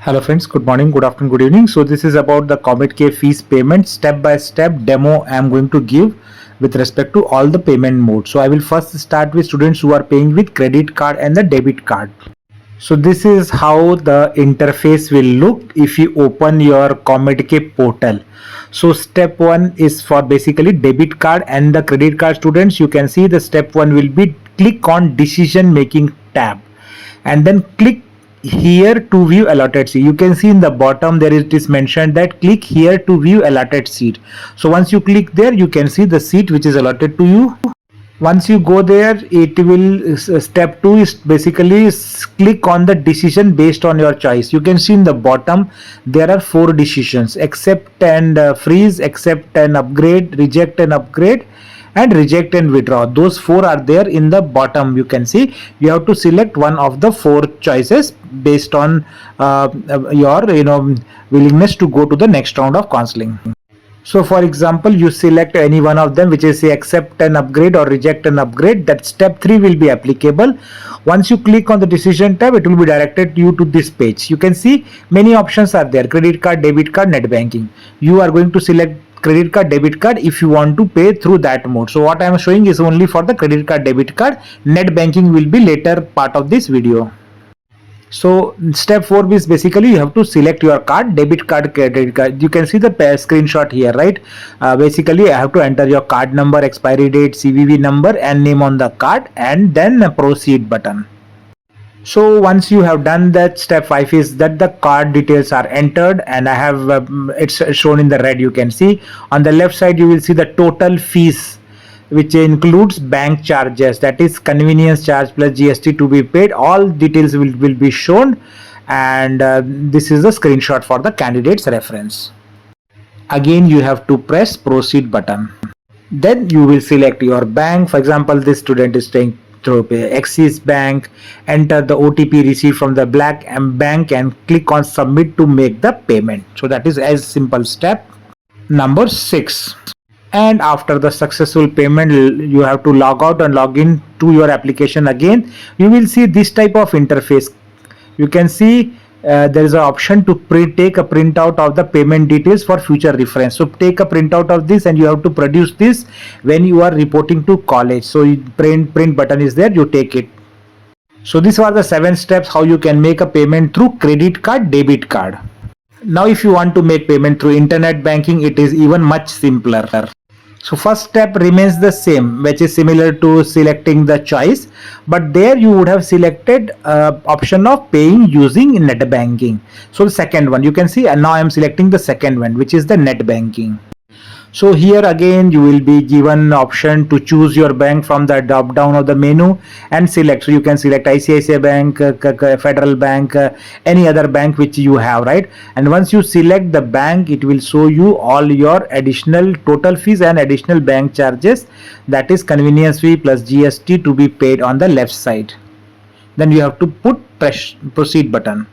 Hello friends, good morning, good afternoon, good evening. So this is about the Comedk fees payment step by step demo I am going to give with respect to all the payment modes. So I will first start with students who are paying with credit card and the debit card. So this is how the interface will look if you open your Comedk portal. So step 1 is for basically debit card and the credit card students. You can see the step 1 will be click on decision making tab and then click here to view allotted seat. You can see in the bottom there it is mentioned that click here to view allotted seat. So once you click there, you can see the seat which is allotted to you. Once you go there, it will step 2 is basically click on the decision based on your choice. You can see in the bottom there are 4 decisions: accept and freeze, accept and upgrade, reject and upgrade, and reject and withdraw. Those 4 are there in the bottom. You can see you have to select one of the 4 choices based on your willingness to go to the next round of counseling. So for example, you select any one of them, which is say accept and upgrade or reject and upgrade. That step 3 will be applicable. Once you click on the decision tab, it will be directed you to this page. You can see many options are there: credit card, debit card, net banking. You are going to select credit card, debit card if you want to pay through that mode. So what I am showing is only for the credit card, debit card. Net banking will be later part of this video. So step 4 is basically you have to select your card, debit card, credit card. You can see the screenshot here, right? Basically I have to enter your card number, expiry date, CVV number and name on the card, and then a proceed button. So once you have done that, step 5 is that the card details are entered, and I have it's shown in the red. You can see on the left side you will see the total fees, which includes bank charges, that is convenience charge plus GST to be paid. All details will be shown, and this is the screenshot for the candidate's reference. Again you have to press proceed button. Then you will select your bank. For example, this student is staying through Axis Bank. Enter the OTP received from the bank and click on submit to make the payment. So that is as simple step number 6. And after the successful payment, you have to log out and log in to your application again. You will see this type of interface. You can see there is an option to take a printout of the payment details for future reference. So take a printout of this and you have to produce this when you are reporting to college. So print button is there, you take it. So these are the 7 steps how you can make a payment through credit card, debit card. Now if you want to make payment through internet banking, it is even much simpler. So first step remains the same, which is similar to selecting the choice, but there you would have selected option of paying using net banking. So the second one, you can see, and now I am selecting the second one, which is the net banking. So here again you will be given option to choose your bank from the drop down of the menu and select. So you can select ICICI Bank, Federal Bank, any other bank which you have, right? And once you select the bank, it will show you all your additional total fees and additional bank charges, that is convenience fee plus GST to be paid on the left side. Then you have to press proceed button.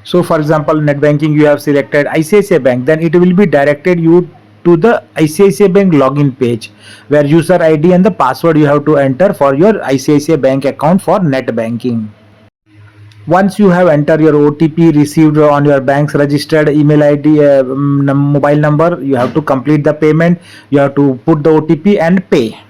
So for example, net banking you have selected ICICI Bank, then it will be directed you to the ICICI Bank login page, where user ID and the password you have to enter for your ICICI Bank account for net banking. Once you have entered your OTP received on your bank's registered email ID, mobile number, you have to complete the payment. You have to put the OTP and pay,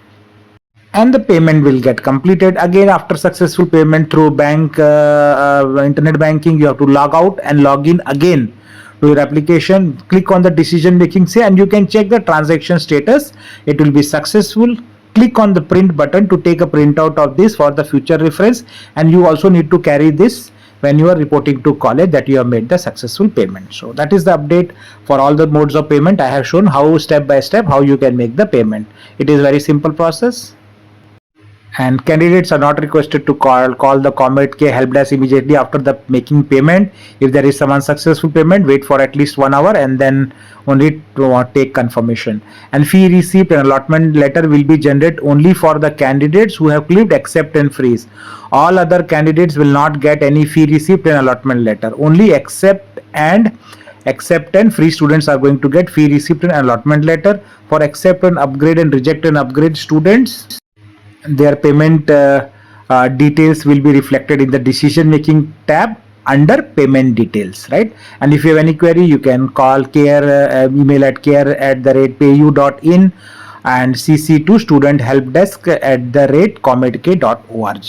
and the payment will get completed. Again, after successful payment through bank internet banking, you have to log out and log in again to your application. Click on the decision making say, and you can check the transaction status. It will be successful. Click on the print button to take a printout of this for the future reference, and you also need to carry this when you are reporting to college that you have made the successful payment. So that is the update for all the modes of payment. I have shown how step by step how you can make the payment. It is very simple process. And candidates are not requested to call the Comedk help desk immediately after the making payment. If there is some unsuccessful payment, wait for at least 1 hour and then only take confirmation. And fee receipt and allotment letter will be generated only for the candidates who have clicked accept and freeze. All other candidates will not get any fee receipt and allotment letter. Only accept and free students are going to get fee receipt and allotment letter. For accept and upgrade and reject and upgrade students, their payment details will be reflected in the decision making tab under payment details, right? And if you have any query, you can call care email at care@payu.in and CC to student help desk @comedk.org.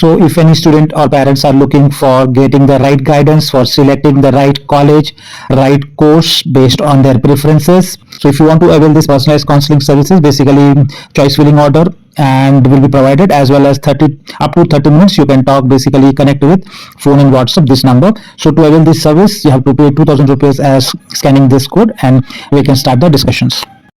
So if any student or parents are looking for getting the right guidance for selecting the right college, right course based on their preferences. So if you want to avail this personalized counseling services, basically choice filling order and will be provided, as well as 30 up to 30 minutes you can talk, basically connect with phone and WhatsApp this number. So to avail this service, you have to pay 2000 rupees as scanning this code, and we can start the discussions.